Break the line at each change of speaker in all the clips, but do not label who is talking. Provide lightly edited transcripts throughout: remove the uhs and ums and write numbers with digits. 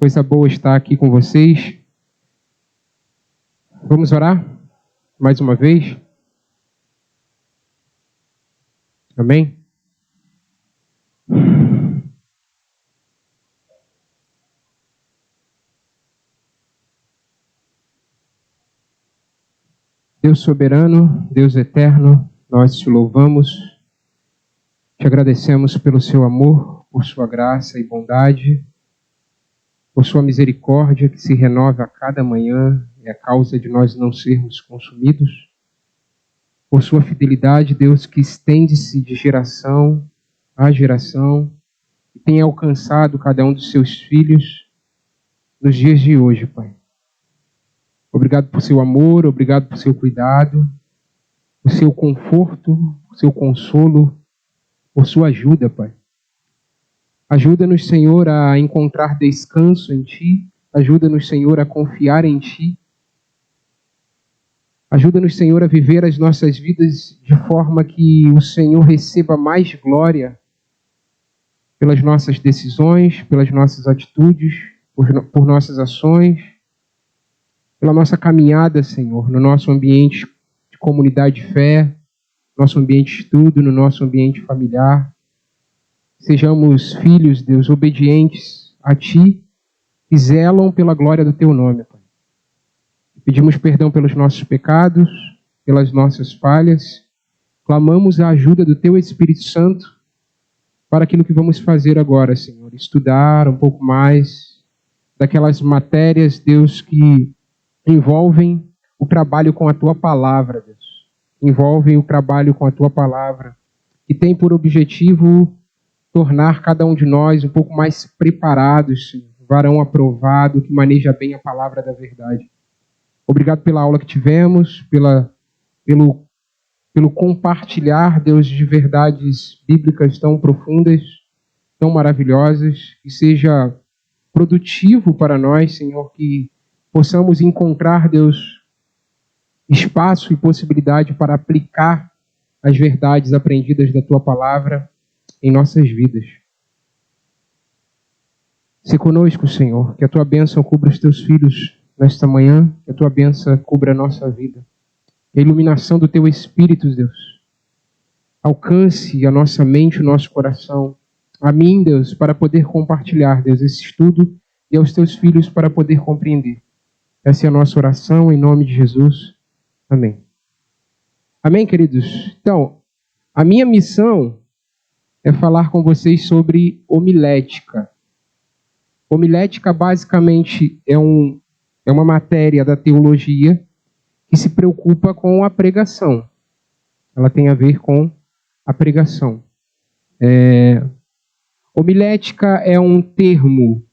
Coisa boa estar aqui com vocês. Vamos orar mais uma vez? Amém? Deus soberano, Deus eterno, nós te louvamos, te agradecemos pelo seu amor, por sua graça e bondade, por sua misericórdia que se renova a cada manhã, é a causa de nós não sermos consumidos, por sua fidelidade, Deus, que estende-se de geração a geração e tem alcançado cada um dos seus filhos nos dias de hoje, Pai. Obrigado por seu amor, obrigado por seu cuidado, por seu conforto, por seu consolo, por sua ajuda, Pai. Ajuda-nos, Senhor, a encontrar descanso em Ti. Ajuda-nos, Senhor, a confiar em Ti. Ajuda-nos, Senhor, a viver as nossas vidas de forma que o Senhor receba mais glória pelas nossas decisões, pelas nossas atitudes, por nossas ações, pela nossa caminhada, Senhor, no nosso ambiente de comunidade de fé, nosso ambiente de estudo, no nosso ambiente familiar. Sejamos filhos, Deus, obedientes a Ti, que zelam pela glória do Teu nome, Pai. Pedimos perdão pelos nossos pecados, pelas nossas falhas. Clamamos a ajuda do Teu Espírito Santo para aquilo que vamos fazer agora, Senhor. Estudar um pouco mais daquelas matérias, Deus, que envolvem o trabalho com a Tua Palavra, Deus. Envolvem o trabalho com a Tua Palavra, que tem por objetivo tornar cada um de nós um pouco mais preparados, Senhor. Varão aprovado, que maneja bem a palavra da verdade. Obrigado pela aula que tivemos, pelo compartilhar, Deus, de verdades bíblicas tão profundas, tão maravilhosas, que seja produtivo para nós, Senhor, que possamos encontrar, Deus, espaço e possibilidade para aplicar as verdades aprendidas da Tua Palavra em nossas vidas. Se conosco, Senhor, que a Tua bênção cubra os Teus filhos nesta manhã, que a Tua bênção cubra a nossa vida. Que a iluminação do Teu Espírito, Deus, alcance a nossa mente, o nosso coração. A mim, Deus, para poder compartilhar, Deus, esse estudo e aos Teus filhos para poder compreender. Essa é a nossa oração, em nome de Jesus. Amém. Amém, queridos? Então, a minha missão é falar com vocês sobre homilética. Homilética, basicamente, é uma matéria da teologia que se preocupa com a pregação. Ela tem a ver com a pregação. Homilética é um termo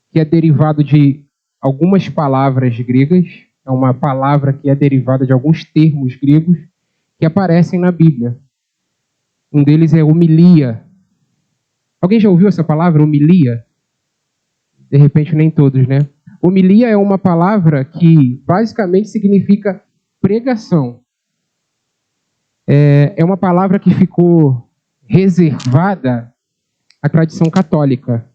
que é derivado de algumas palavras gregas. É uma palavra que é derivada de alguns termos gregos que aparecem na Bíblia. Um deles é homilia. Alguém já ouviu essa palavra, homilia? De repente, nem todos, né? Homilia é uma palavra que basicamente significa pregação. É uma palavra que ficou reservada à tradição católica,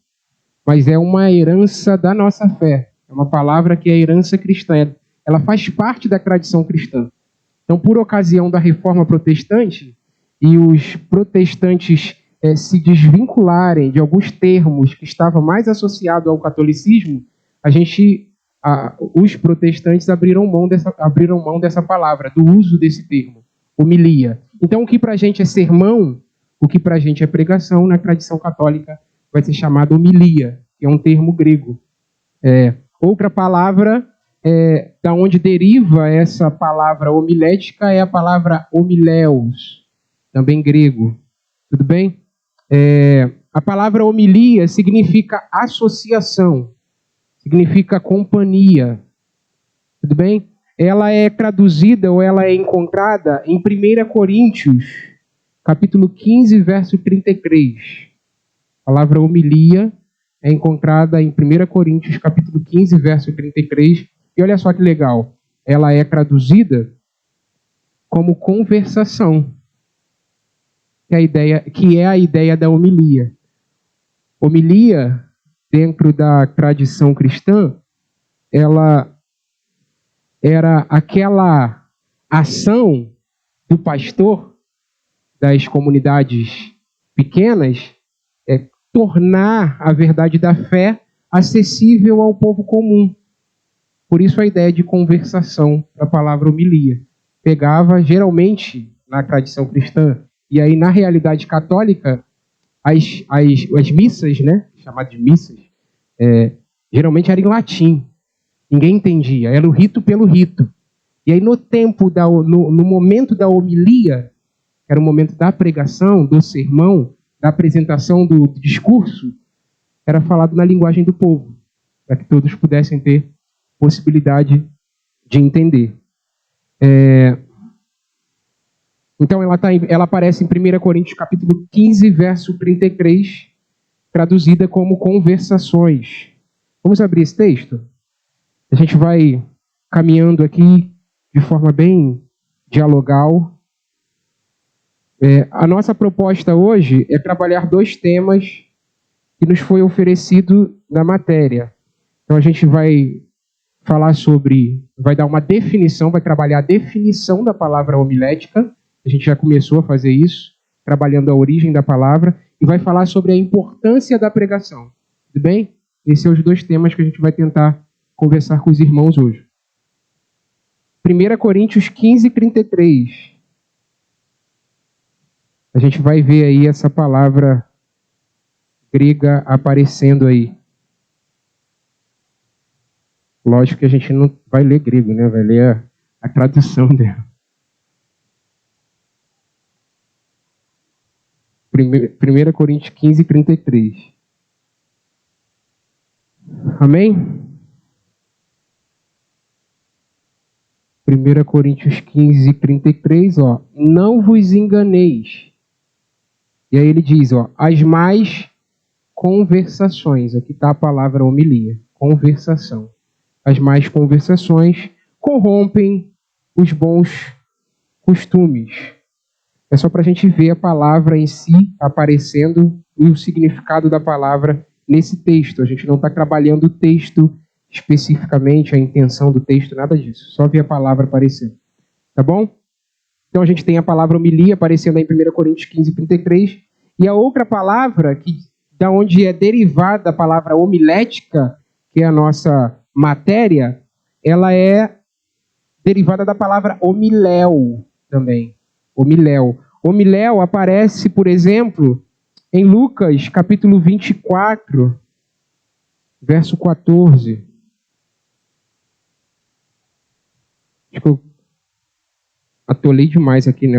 mas é uma herança da nossa fé. É uma palavra que é herança cristã. Ela faz parte da tradição cristã. Então, por ocasião da Reforma Protestante, e os protestantes se desvincularem de alguns termos que estavam mais associados ao catolicismo, os protestantes abriram mão dessa palavra, do uso desse termo, homilia. Então, o que para a gente é sermão, o que para a gente é pregação, na tradição católica vai ser chamado homilia, que é um termo grego. Outra palavra, da onde deriva essa palavra homilética, é a palavra homiléos, também grego. Tudo bem? A palavra homilia significa associação, significa companhia. Tudo bem? Ela é traduzida ou ela é encontrada em 1 Coríntios, capítulo 15, verso 33. A palavra homilia é encontrada em 1 Coríntios, capítulo 15, verso 33. E olha só que legal. Ela é traduzida como conversação, que é a ideia da homilia. Homilia dentro da tradição cristã, ela era aquela ação do pastor das comunidades pequenas, tornar a verdade da fé acessível ao povo comum. Por isso a ideia de conversação, a palavra homilia. Pegava, geralmente, na tradição cristã, e aí na realidade católica, as missas, né, chamadas de missas, geralmente eram em latim. Ninguém entendia, era o rito pelo rito. E aí no momento da homilia, que era o momento da pregação, do sermão, da apresentação do discurso, era falado na linguagem do povo, para que todos pudessem ter possibilidade de entender. Então ela aparece em 1 Coríntios capítulo 15, verso 33, traduzida como conversações. Vamos abrir esse texto? A gente vai caminhando aqui de forma bem dialogal. A nossa proposta hoje é trabalhar 2 temas que nos foi oferecido na matéria. Então a gente vai vai dar uma definição, vai trabalhar a definição da palavra homilética. A gente já começou a fazer isso, trabalhando a origem da palavra, e vai falar sobre a importância da pregação. Tudo bem? Esses são os 2 temas que a gente vai tentar conversar com os irmãos hoje. 1 Coríntios 15, 33. A gente vai ver aí essa palavra grega aparecendo aí. Lógico que a gente não vai ler grego, né? Vai ler a tradução dela. 1 Coríntios 15, 33. Amém? 1 Coríntios 15, 33, ó. Não vos enganeis. E aí ele diz, ó, as mais conversações. Aqui está a palavra homilia. Conversação. As más conversações corrompem os bons costumes. É só para a gente ver a palavra em si aparecendo e o significado da palavra nesse texto. A gente não está trabalhando o texto especificamente, a intenção do texto, nada disso. Só ver a palavra aparecendo. Tá bom? Então a gente tem a palavra homilia aparecendo aí em 1 Coríntios 15, 33. E a outra palavra, da onde é derivada a palavra homilética, que é a nossa matéria, ela é derivada da palavra homiléu também. Homiléu. Homiléu aparece, por exemplo, em Lucas, capítulo 24, verso 14. Acho que eu atolei demais aqui, né?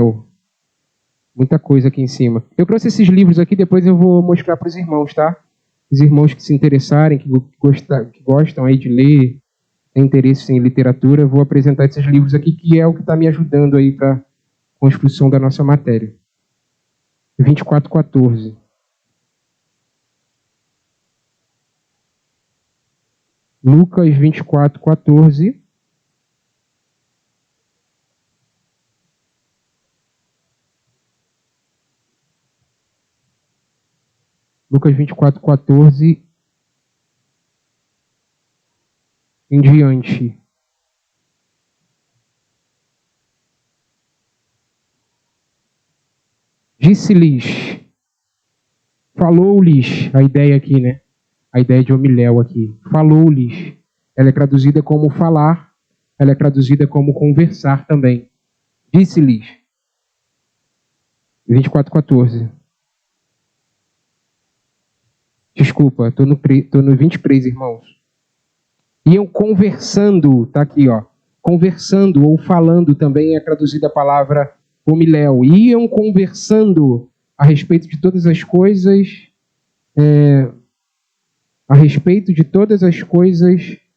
Muita coisa aqui em cima. Eu trouxe esses livros aqui, depois eu vou mostrar para os irmãos, tá? Os irmãos que se interessarem, que gostam aí de ler, têm interesse em literatura, eu vou apresentar esses livros aqui, que é o que está me ajudando aí para a construção da nossa matéria. 24:14. Lucas 24:14. Lucas 24:14 em diante. Disse-lhes, falou-lhes, a ideia aqui, né? A ideia de homiléu aqui. Falou-lhes. Ela é traduzida como falar, ela é traduzida como conversar também. Disse-lhes. 24:14. Desculpa, estou no 23, irmãos. Iam conversando, tá aqui, ó. Conversando ou falando também é traduzida a palavra homiléu. Iam conversando a respeito de todas as coisas,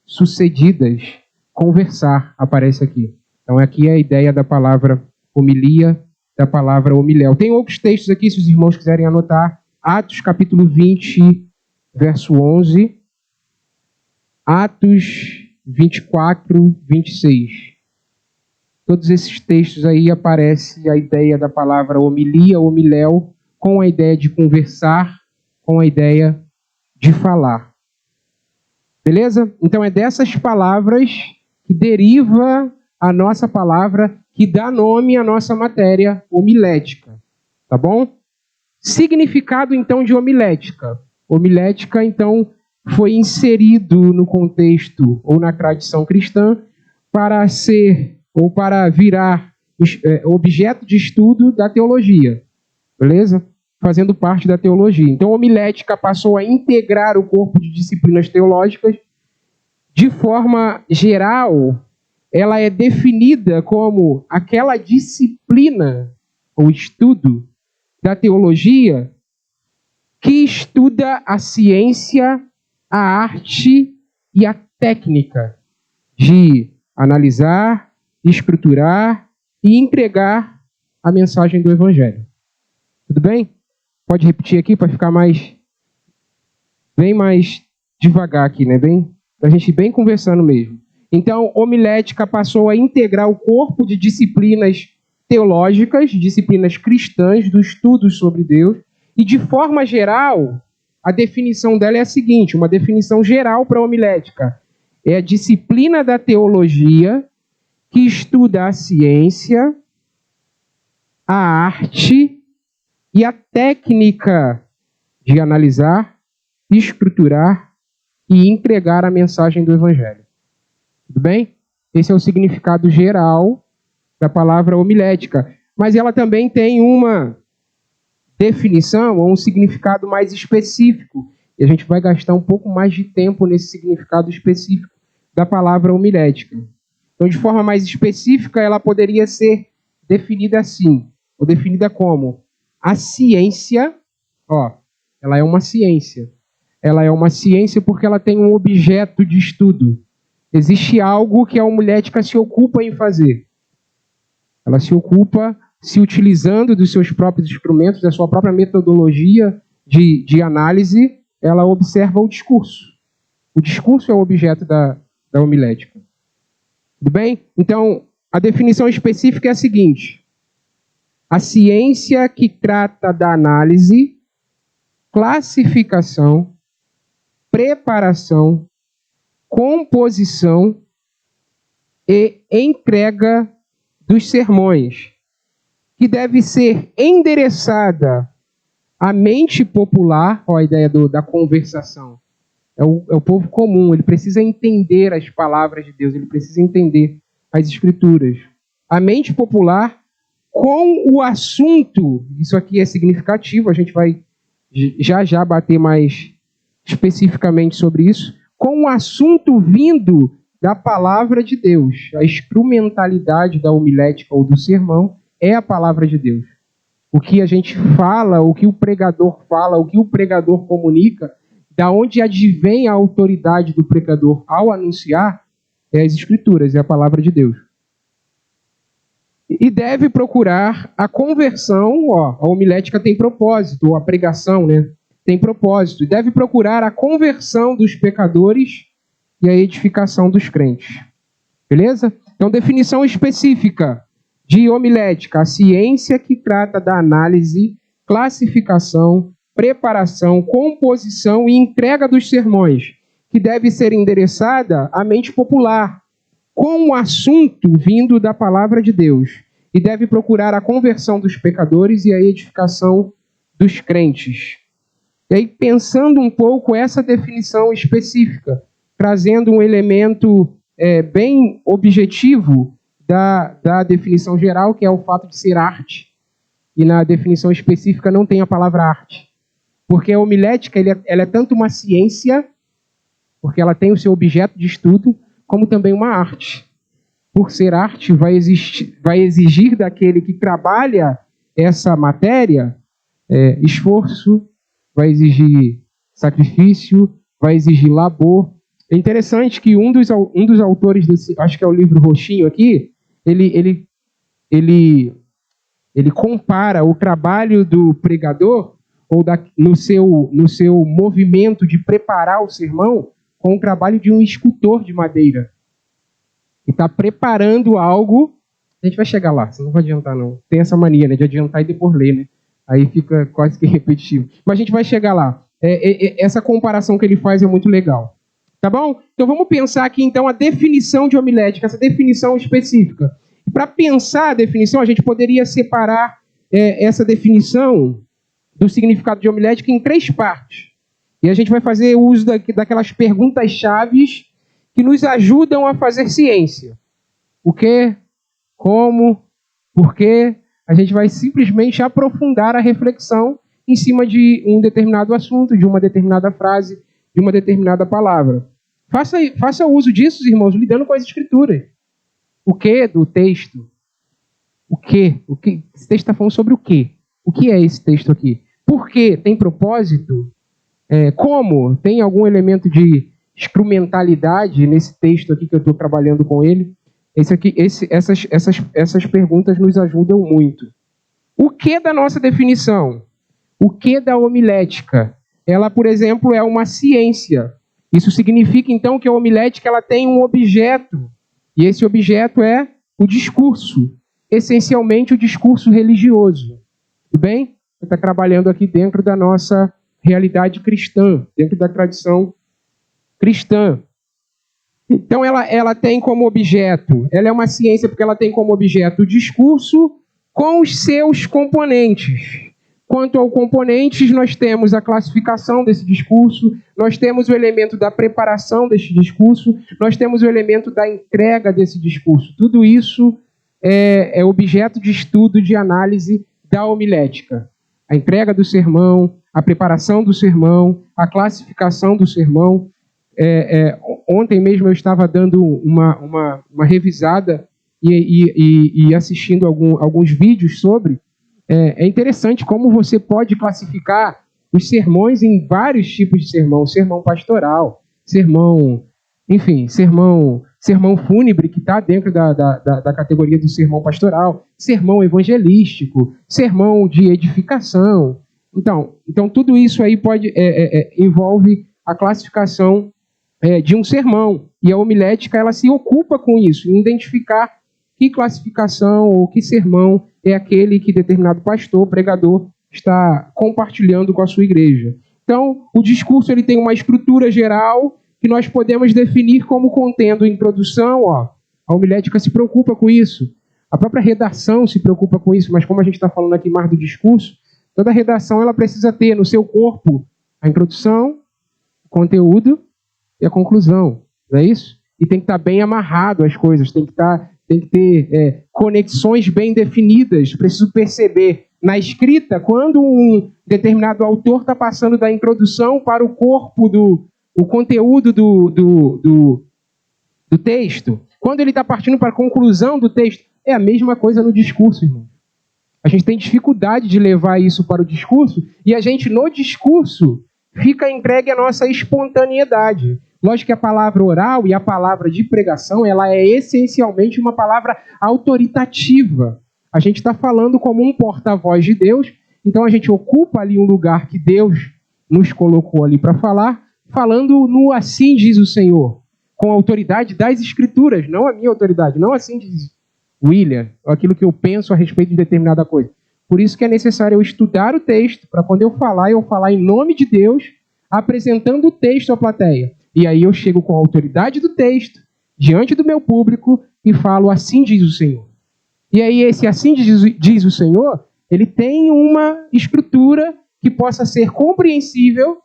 sucedidas. Conversar aparece aqui. Então aqui é a ideia da palavra homilia, da palavra homiléu. Tem outros textos aqui, se os irmãos quiserem anotar. Atos capítulo 20, verso 11. Atos 24, 26. Todos esses textos aí aparece a ideia da palavra homilia, homiléu, com a ideia de conversar, com a ideia de falar. Beleza? Então é dessas palavras que deriva a nossa palavra que dá nome à nossa matéria homilética. Tá bom? Significado, então, de homilética. Homilética, então, foi inserido no contexto ou na tradição cristã para ser ou para virar objeto de estudo da teologia. Beleza? Fazendo parte da teologia. Então, a homilética passou a integrar o corpo de disciplinas teológicas. De forma geral, ela é definida como aquela disciplina ou estudo da teologia que estuda a ciência, a arte e a técnica de analisar, estruturar e entregar a mensagem do Evangelho. Tudo bem? Pode repetir aqui para ficar bem mais devagar aqui, né? Para a gente ir bem conversando mesmo. Então, homilética passou a integrar o corpo de disciplinas teológicas, disciplinas cristãs, do estudo sobre Deus. E, de forma geral, a definição dela é a seguinte, uma definição geral para a homilética. É a disciplina da teologia que estuda a ciência, a arte e a técnica de analisar, estruturar e entregar a mensagem do Evangelho. Tudo bem? Esse é o significado geral da palavra homilética. Mas ela também tem uma definição ou um significado mais específico. E a gente vai gastar um pouco mais de tempo nesse significado específico da palavra homilética. Então, de forma mais específica, ela poderia ser definida assim, ou definida como a ciência, ela é uma ciência. Ela é uma ciência porque ela tem um objeto de estudo. Existe algo que a homilética se ocupa em fazer. Ela se ocupa se utilizando dos seus próprios instrumentos, da sua própria metodologia de análise, ela observa o discurso. O discurso é o objeto da homilética. Tudo bem? Então, a definição específica é a seguinte. A ciência que trata da análise, classificação, preparação, composição e entrega dos sermões, que deve ser endereçada à mente popular, a ideia da conversação. É o povo comum, ele precisa entender as palavras de Deus, ele precisa entender as Escrituras. A mente popular com o assunto, isso aqui é significativo, a gente vai já bater mais especificamente sobre isso, com o assunto vindo da palavra de Deus. A instrumentalidade da homilética ou do sermão é a palavra de Deus. O que a gente fala, o que o pregador fala, o que o pregador comunica, da onde advém a autoridade do pregador ao anunciar, é as Escrituras, é a palavra de Deus. E deve procurar a conversão, a homilética tem propósito, ou a pregação, né? Tem propósito. E deve procurar a conversão dos pecadores e a edificação dos crentes. Beleza? Então, definição específica de homilética, a ciência que trata da análise, classificação, preparação, composição e entrega dos sermões, que deve ser endereçada à mente popular, com o assunto vindo da palavra de Deus, e deve procurar a conversão dos pecadores e a edificação dos crentes. E aí, pensando um pouco essa definição específica, trazendo um elemento bem objetivo da definição geral, que é o fato de ser arte. E na definição específica não tem a palavra arte. Porque a homilética ela é tanto uma ciência, porque ela tem o seu objeto de estudo, como também uma arte. Por ser arte, vai exigir daquele que trabalha essa matéria esforço, vai exigir sacrifício, vai exigir labor. É interessante que um dos autores desse, acho que é o livro roxinho aqui, ele compara o trabalho do pregador ou no seu movimento de preparar o sermão com o trabalho de um escultor de madeira. E está preparando algo. A gente vai chegar lá, você não vai adiantar não. Tem essa mania, né, de adiantar e depois ler, né? Aí fica quase que repetitivo. Mas a gente vai chegar lá. Essa comparação que ele faz é muito legal. Tá bom? Então vamos pensar aqui então a definição de homilética, essa definição específica. Para pensar a definição, a gente poderia separar essa definição do significado de homilética em 3 partes. E a gente vai fazer uso daquelas perguntas-chave que nos ajudam a fazer ciência. O que, como, por quê. A gente vai simplesmente aprofundar a reflexão em cima de um determinado assunto, de uma determinada frase, de uma determinada palavra. Faça uso disso, irmãos, lidando com as escrituras. O que do texto? O que? Esse texto está falando sobre o quê? O que é esse texto aqui? Por quê? Tem propósito? Como? Tem algum elemento de instrumentalidade nesse texto aqui que eu estou trabalhando com ele? Essas perguntas nos ajudam muito. O que da nossa definição? O que da homilética? Ela, por exemplo, é uma ciência. Isso significa, então, que a homilética ela tem um objeto. E esse objeto é o discurso. Essencialmente, o discurso religioso. Tudo bem? Você está trabalhando aqui dentro da nossa realidade cristã, dentro da tradição cristã. Então, ela tem como objeto, ela é uma ciência porque ela tem como objeto o discurso com os seus componentes. Quanto aos componentes, nós temos a classificação desse discurso, nós temos o elemento da preparação desse discurso, nós temos o elemento da entrega desse discurso. Tudo isso é objeto de estudo, de análise da homilética. A entrega do sermão, a preparação do sermão, a classificação do sermão. Ontem mesmo eu estava dando uma revisada e assistindo alguns vídeos sobre. É interessante como você pode classificar os sermões em vários tipos de sermão. Sermão pastoral, sermão fúnebre, que está dentro da categoria do sermão pastoral, sermão evangelístico, sermão de edificação. Então tudo isso aí envolve a classificação de um sermão. E a homilética ela se ocupa com isso, em identificar que classificação ou que sermão é aquele que determinado pastor, pregador, está compartilhando com a sua igreja. Então, o discurso ele tem uma estrutura geral que nós podemos definir como contendo introdução. A homilética se preocupa com isso. A própria redação se preocupa com isso, mas como a gente está falando aqui mais do discurso, toda redação ela precisa ter no seu corpo a introdução, o conteúdo e a conclusão. Não é isso? E tem que estar bem amarrado as coisas, tem que ter conexões bem definidas. Preciso perceber na escrita quando um determinado autor está passando da introdução para o corpo o conteúdo do texto. Quando ele está partindo para a conclusão do texto. É a mesma coisa no discurso, irmão. A gente tem dificuldade de levar isso para o discurso e a gente, no discurso, fica entregue à nossa espontaneidade. Lógico que a palavra oral e a palavra de pregação, ela é essencialmente uma palavra autoritativa. A gente está falando como um porta-voz de Deus, então a gente ocupa ali um lugar que Deus nos colocou ali para falar, falando no assim diz o Senhor, com a autoridade das Escrituras, não a minha autoridade, não assim diz William, ou aquilo que eu penso a respeito de determinada coisa. Por isso que é necessário eu estudar o texto, para quando eu falar em nome de Deus, apresentando o texto à plateia. E aí eu chego com a autoridade do texto, diante do meu público, e falo, assim diz o Senhor. E aí esse assim diz o Senhor, ele tem uma estrutura que possa ser compreensível,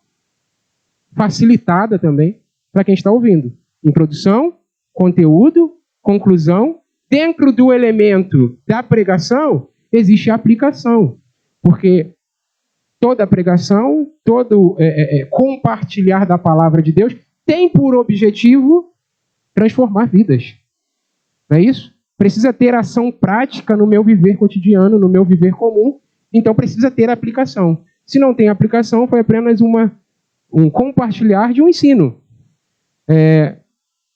facilitada também, para quem está ouvindo. Introdução, conteúdo, conclusão. Dentro do elemento da pregação, existe a aplicação. Porque toda pregação, todo compartilhar da palavra de Deus tem por objetivo transformar vidas. Não é isso? Precisa ter ação prática no meu viver cotidiano, no meu viver comum. Então precisa ter aplicação. Se não tem aplicação, foi apenas um compartilhar de um ensino.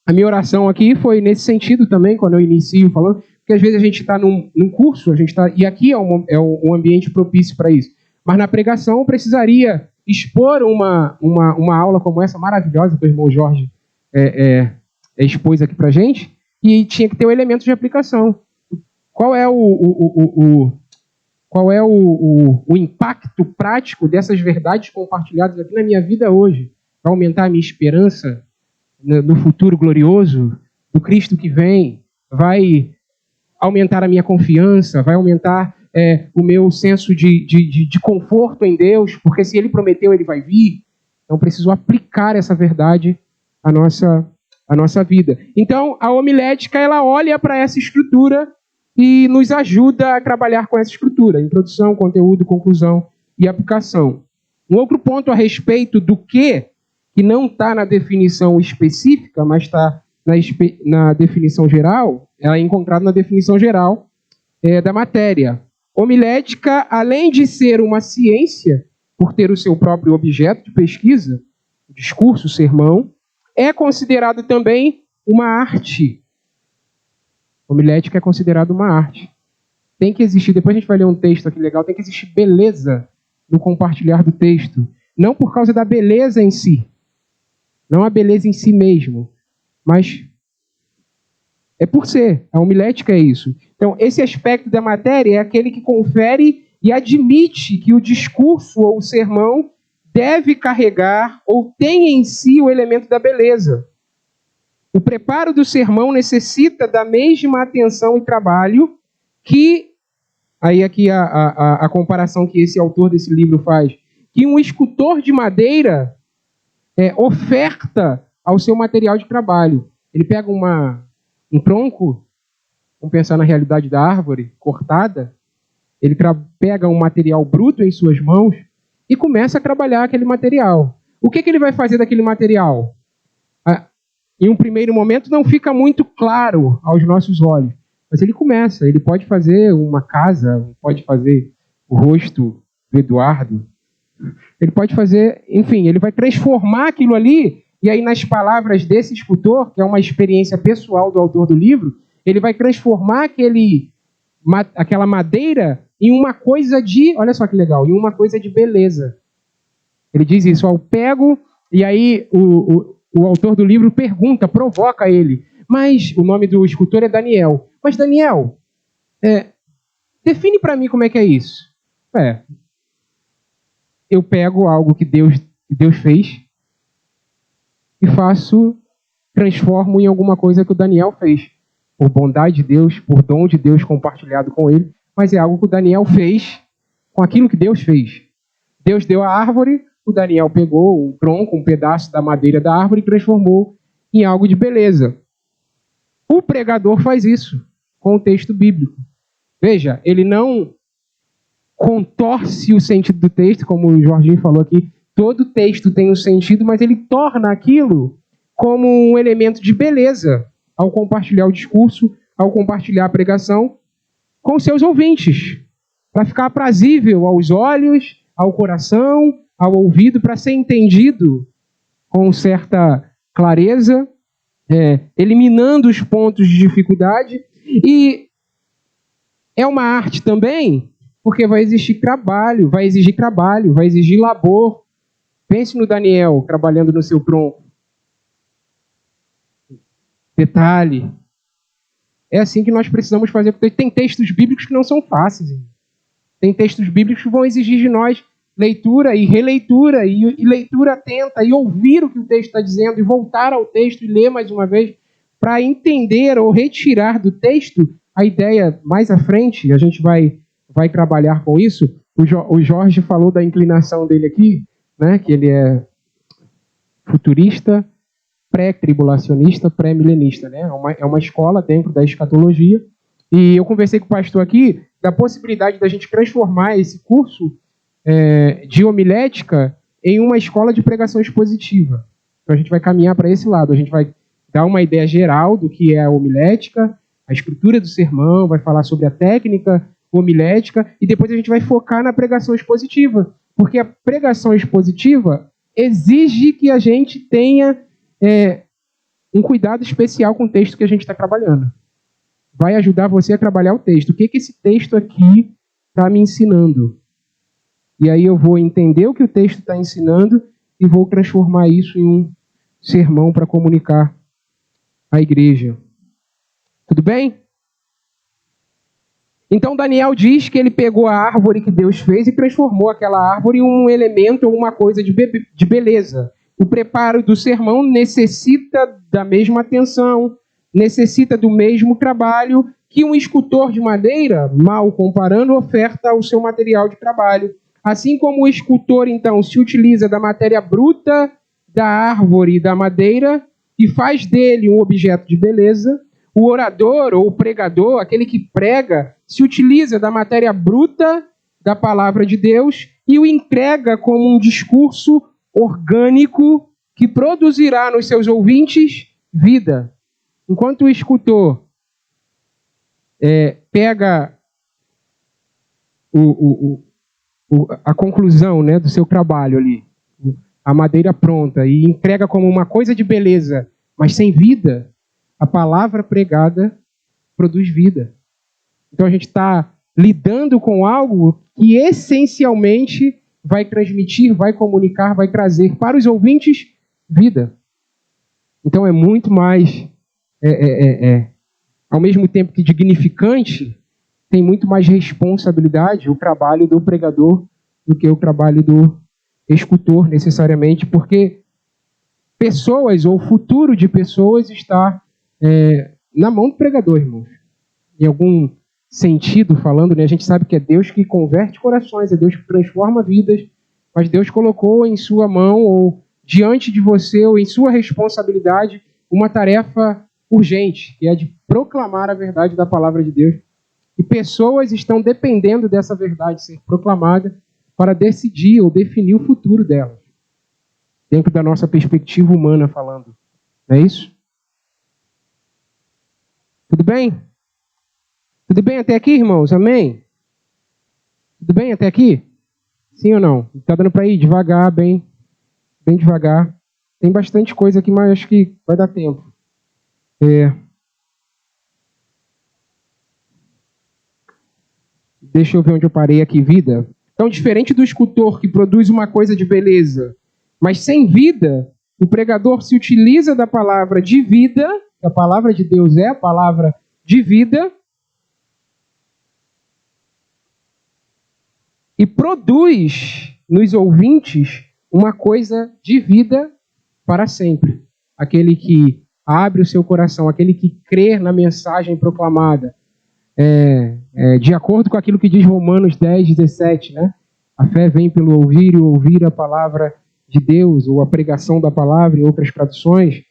A minha oração aqui foi nesse sentido também, quando eu inicio falando, porque às vezes a gente está num curso, e aqui é um ambiente propício para isso. Mas na pregação eu precisaria expor uma aula como essa, maravilhosa, que o irmão Jorge expôs aqui para a gente, e tinha que ter o elemento de aplicação. Qual é o impacto prático dessas verdades compartilhadas aqui na minha vida hoje? Para aumentar a minha esperança? no futuro glorioso, do Cristo que vem, vai aumentar a minha confiança, vai aumentar o meu senso de conforto em Deus, porque se Ele prometeu, Ele vai vir. Então, preciso aplicar essa verdade à nossa vida. Então, a homilética, ela olha para essa estrutura e nos ajuda a trabalhar com essa estrutura. Introdução, conteúdo, conclusão e aplicação. Um outro ponto a respeito do que não está na definição específica, mas está na definição geral, ela é encontrada na definição geral da matéria. Homilética, além de ser uma ciência, por ter o seu próprio objeto de pesquisa, discurso, sermão, é considerado também uma arte. Homilética é considerada uma arte. Tem que existir, depois a gente vai ler um texto aqui legal, tem que existir beleza no compartilhar do texto. Não por causa da beleza em si, não a beleza em si mesmo, mas é por ser. A homilética é isso. Então, esse aspecto da matéria é aquele que confere e admite que o discurso ou o sermão deve carregar ou tem em si o elemento da beleza. O preparo do sermão necessita da mesma atenção e trabalho que, aí aqui a comparação que esse autor desse livro faz, que um escultor de madeira oferta ao seu material de trabalho. Ele pega um tronco, vamos pensar na realidade da árvore cortada, ele pega um material bruto em suas mãos e começa a trabalhar aquele material. O que ele vai fazer daquele material? Em um primeiro momento não fica muito claro aos nossos olhos, mas ele começa, ele pode fazer uma casa, pode fazer o rosto do Eduardo, ele pode fazer, enfim, ele vai transformar aquilo ali, e aí nas palavras desse escultor, que é uma experiência pessoal do autor do livro, ele vai transformar aquela madeira em uma coisa olha só que legal, em uma coisa de beleza. Ele diz isso, eu pego, e aí o autor do livro pergunta, provoca ele, mas o nome do escultor é Daniel. Mas Daniel, define para mim como é que é isso. Eu pego algo que Deus fez e transformo em alguma coisa que o Daniel fez. Por bondade de Deus, por dom de Deus compartilhado com ele, mas é algo que o Daniel fez com aquilo que Deus fez. Deus deu a árvore, o Daniel pegou um tronco, um pedaço da madeira da árvore e transformou em algo de beleza. O pregador faz isso com o texto bíblico. Veja, ele não contorce o sentido do texto, como o Jorginho falou aqui. Todo texto tem um sentido, mas ele torna aquilo como um elemento de beleza ao compartilhar o discurso, ao compartilhar a pregação com seus ouvintes, para ficar aprazível aos olhos, ao coração, ao ouvido, para ser entendido com certa clareza, eliminando os pontos de dificuldade. E é uma arte também, porque vai exigir trabalho, vai exigir labor. Pense no Daniel trabalhando no seu tronco. Detalhe. É assim que nós precisamos fazer. Tem textos bíblicos que não são fáceis. Tem textos bíblicos que vão exigir de nós leitura e releitura, e leitura atenta, e ouvir o que o texto está dizendo, e voltar ao texto e ler mais uma vez, para entender ou retirar do texto a ideia mais à frente. A gente vai trabalhar com isso. O Jorge falou da inclinação dele aqui, né, que ele é futurista, pré-tribulacionista, pré-milenista, né? É uma escola dentro da escatologia. E eu conversei com o pastor aqui da possibilidade da gente transformar esse curso de homilética em uma escola de pregação expositiva. Então a gente vai caminhar para esse lado. A gente vai dar uma ideia geral do que é a homilética, a estrutura do sermão, vai falar sobre a técnica homilética, e depois a gente vai focar na pregação expositiva. Porque a pregação expositiva exige que a gente tenha um cuidado especial com o texto que a gente está trabalhando. Vai ajudar você a trabalhar o texto. O que esse texto aqui está me ensinando? E aí eu vou entender o que o texto está ensinando e vou transformar isso em um sermão para comunicar à igreja. Tudo bem? Então Daniel diz que ele pegou a árvore que Deus fez e transformou aquela árvore em um elemento ou uma coisa de beleza. O preparo do sermão necessita da mesma atenção, necessita do mesmo trabalho que um escultor de madeira, mal comparando, oferta ao seu material de trabalho. Assim como o escultor, então, se utiliza da matéria bruta da árvore e da madeira e faz dele um objeto de beleza, o orador ou o pregador, aquele que prega, se utiliza da matéria bruta da palavra de Deus e o entrega como um discurso orgânico que produzirá nos seus ouvintes vida. Enquanto o escultor pega a conclusão, né, do seu trabalho ali, a madeira pronta, e entrega como uma coisa de beleza, mas sem vida, a palavra pregada produz vida. Então a gente está lidando com algo que essencialmente vai transmitir, vai comunicar, vai trazer para os ouvintes vida. Então é muito mais, ao mesmo tempo que dignificante, tem muito mais responsabilidade o trabalho do pregador do que o trabalho do escultor, necessariamente, porque pessoas, ou o futuro de pessoas, está na mão do pregador, irmãos. Em algum sentido falando, né, a gente sabe que é Deus que converte corações, é Deus que transforma vidas, mas Deus colocou em sua mão, ou diante de você, ou em sua responsabilidade, uma tarefa urgente, que é de proclamar a verdade da palavra de Deus. E pessoas estão dependendo dessa verdade ser proclamada para decidir ou definir o futuro delas, dentro da nossa perspectiva humana falando. Não é isso? Tudo bem? Tudo bem até aqui, irmãos? Amém? Tudo bem até aqui? Sim ou não? Está dando para ir devagar, bem devagar. Tem bastante coisa aqui, mas acho que vai dar tempo. Deixa eu ver onde eu parei aqui, vida. Então, diferente do escultor que produz uma coisa de beleza, mas sem vida, o pregador se utiliza da palavra de vida, a palavra de Deus é a palavra de vida, e produz nos ouvintes uma coisa de vida para sempre. Aquele que abre o seu coração, aquele que crê na mensagem proclamada, de acordo com aquilo que diz Romanos 10, 17, né? A fé vem pelo ouvir e ouvir a palavra de Deus, ou a pregação da palavra, em outras traduções,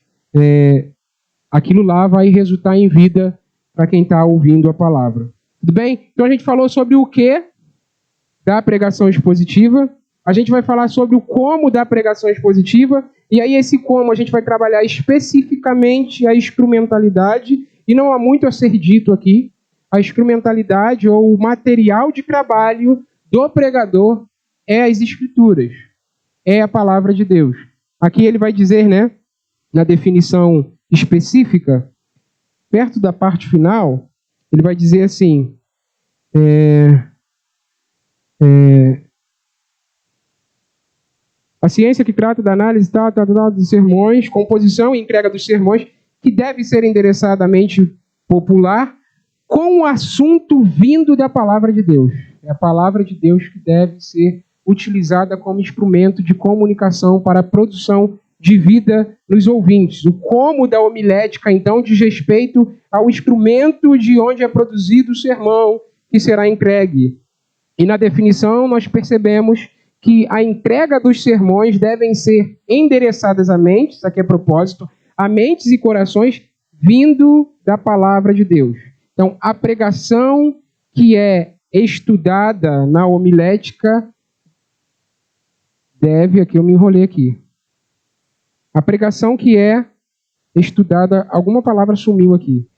aquilo lá vai resultar em vida para quem está ouvindo a palavra. Tudo bem? Então a gente falou sobre o que da pregação expositiva, a gente vai falar sobre o como da pregação expositiva, e aí esse como a gente vai trabalhar especificamente a instrumentalidade, e não há muito a ser dito aqui. A instrumentalidade ou o material de trabalho do pregador é as Escrituras, é a palavra de Deus. Aqui ele vai dizer, né, na definição específica, perto da parte final, ele vai dizer assim, a ciência que trata da análise dos sermões, composição e entrega dos sermões, que deve ser endereçadamente popular, com o assunto vindo da palavra de Deus. É a palavra de Deus que deve ser utilizada como instrumento de comunicação para a produção de vida nos ouvintes. O como da homilética, então, diz respeito ao instrumento de onde é produzido o sermão que será entregue. E na definição nós percebemos que a entrega dos sermões devem ser endereçadas a mentes, isso aqui é propósito, a mentes e corações vindo da palavra de Deus. Então, a pregação que é estudada na homilética deve... Aqui eu me enrolei aqui. A pregação que é estudada... Alguma palavra sumiu aqui.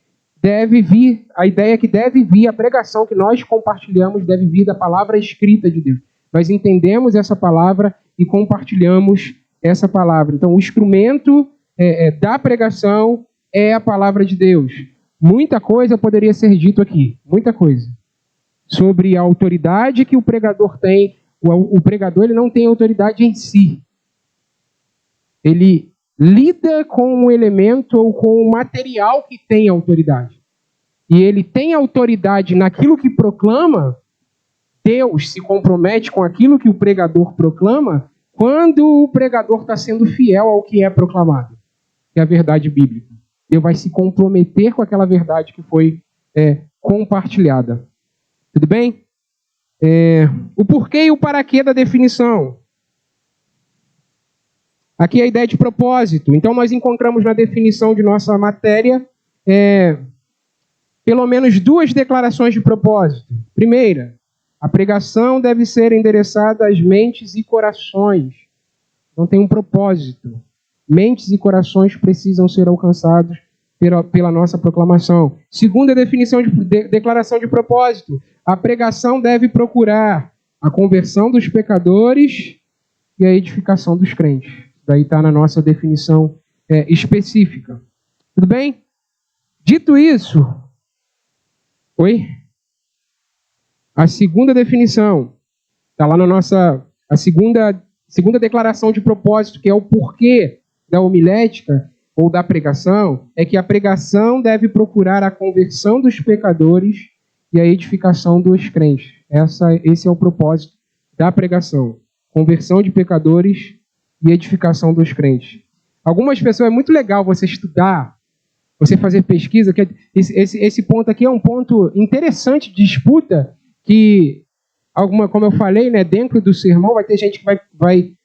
Deve vir... A ideia é que deve vir... A pregação que nós compartilhamos deve vir da palavra escrita de Deus. Nós entendemos essa palavra e compartilhamos essa palavra. Então, o instrumento da pregação é a palavra de Deus. Muita coisa poderia ser dito aqui, muita coisa, sobre a autoridade que o pregador tem. O pregador ele não tem autoridade em si. Ele lida com um elemento ou com um material que tem autoridade. E ele tem autoridade naquilo que proclama. Deus se compromete com aquilo que o pregador proclama quando o pregador está sendo fiel ao que é proclamado, que é a verdade bíblica. Ele vai se comprometer com aquela verdade que foi compartilhada. Tudo bem? O porquê e o para quê da definição. Aqui é a ideia de propósito. Então, nós encontramos na definição de nossa matéria pelo menos 2 declarações de propósito. Primeira, a pregação deve ser endereçada às mentes e corações. Então, tem um propósito. Mentes e corações precisam ser alcançados pela nossa proclamação. Segunda definição declaração de propósito. A pregação deve procurar a conversão dos pecadores e a edificação dos crentes. Daí está na nossa definição específica. Tudo bem? Dito isso... Oi? A segunda definição está lá na nossa... A segunda declaração de propósito, que é o porquê da homilética ou da pregação, é que a pregação deve procurar a conversão dos pecadores e a edificação dos crentes. Esse é o propósito da pregação. Conversão de pecadores e edificação dos crentes. Algumas pessoas, é muito legal você estudar, você fazer pesquisa, que esse ponto aqui é um ponto interessante de disputa, que, como eu falei, né, dentro do sermão vai ter gente que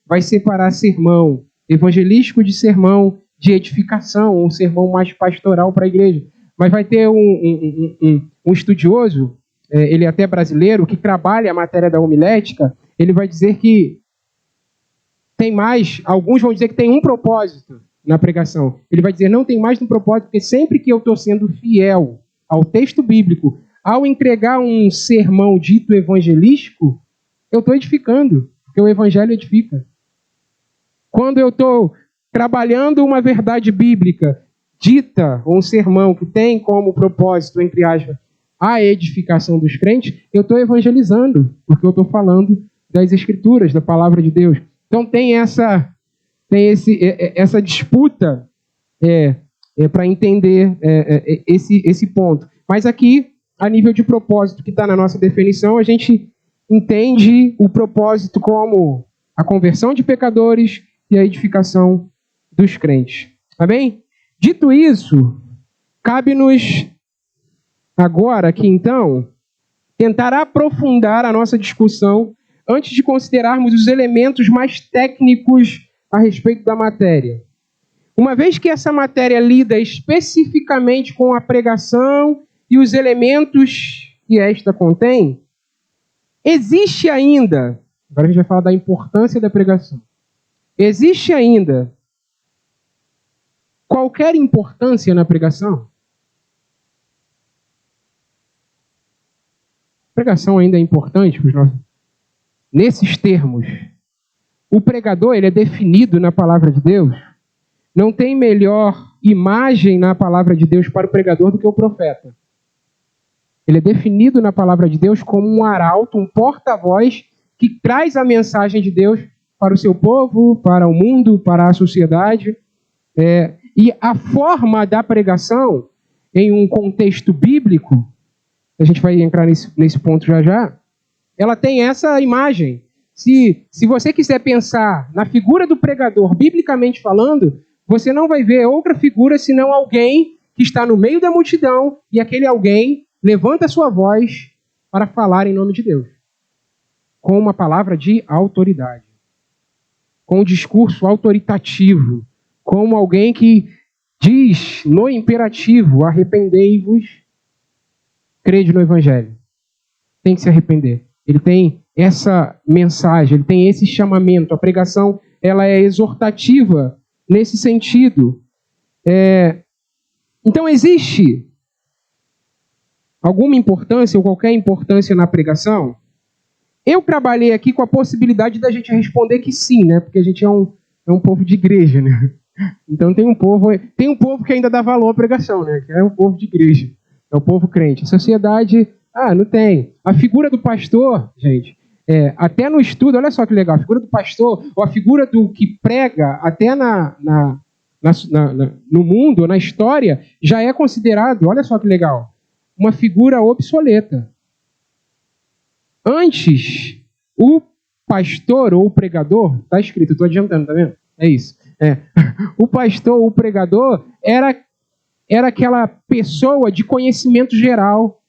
vai separar sermão evangelístico de sermão de edificação, um sermão mais pastoral para a igreja. Mas vai ter um estudioso, ele é até brasileiro, que trabalha a matéria da homilética, ele vai dizer que tem mais, alguns vão dizer que tem um propósito na pregação. Ele vai dizer, não tem mais um propósito, porque sempre que eu estou sendo fiel ao texto bíblico, ao entregar um sermão dito evangelístico, eu estou edificando, porque o evangelho edifica. Quando eu estou trabalhando uma verdade bíblica dita, ou um sermão que tem como propósito, entre aspas, a edificação dos crentes, eu estou evangelizando, porque eu estou falando das Escrituras, da palavra de Deus. Então tem essa disputa para entender esse ponto. Mas aqui, a nível de propósito que está na nossa definição, a gente entende o propósito como a conversão de pecadores e a edificação dos crentes. Amém? Dito isso, cabe-nos agora aqui então tentar aprofundar a nossa discussão antes de considerarmos os elementos mais técnicos a respeito da matéria. Uma vez que essa matéria lida especificamente com a pregação e os elementos que esta contém, existe ainda, agora a gente vai falar da importância da pregação, existe ainda qualquer importância na pregação? A pregação ainda é importante para os nossos... Nesses termos, o pregador ele é definido na palavra de Deus. Não tem melhor imagem na palavra de Deus para o pregador do que o profeta. Ele é definido na palavra de Deus como um arauto, um porta-voz que traz a mensagem de Deus para o seu povo, para o mundo, para a sociedade. E a forma da pregação, em um contexto bíblico, a gente vai entrar nesse ponto já, ela tem essa imagem. Se você quiser pensar na figura do pregador, biblicamente falando, você não vai ver outra figura senão alguém que está no meio da multidão e aquele alguém levanta a sua voz para falar em nome de Deus, com uma palavra de autoridade, com um discurso autoritativo, como alguém que diz no imperativo, arrependei-vos, crede no Evangelho. Tem que se arrepender. Ele tem essa mensagem, ele tem esse chamamento. A pregação ela é exortativa nesse sentido. Então, existe alguma importância ou qualquer importância na pregação? Eu trabalhei aqui com a possibilidade da gente responder que sim, né? Porque a gente é um povo de igreja, né? Então tem um povo que ainda dá valor à pregação, né? Que é o povo de igreja, é o povo crente. A sociedade, não tem. A figura do pastor, gente, até no estudo, olha só que legal, a figura do pastor, ou a figura do que prega, até no mundo, na história, já é considerado, olha só que legal, uma figura obsoleta. Antes, o pastor ou o pregador, está escrito, eu estou adiantando, tá vendo? É isso. O pastor ou o pregador era aquela pessoa de conhecimento geral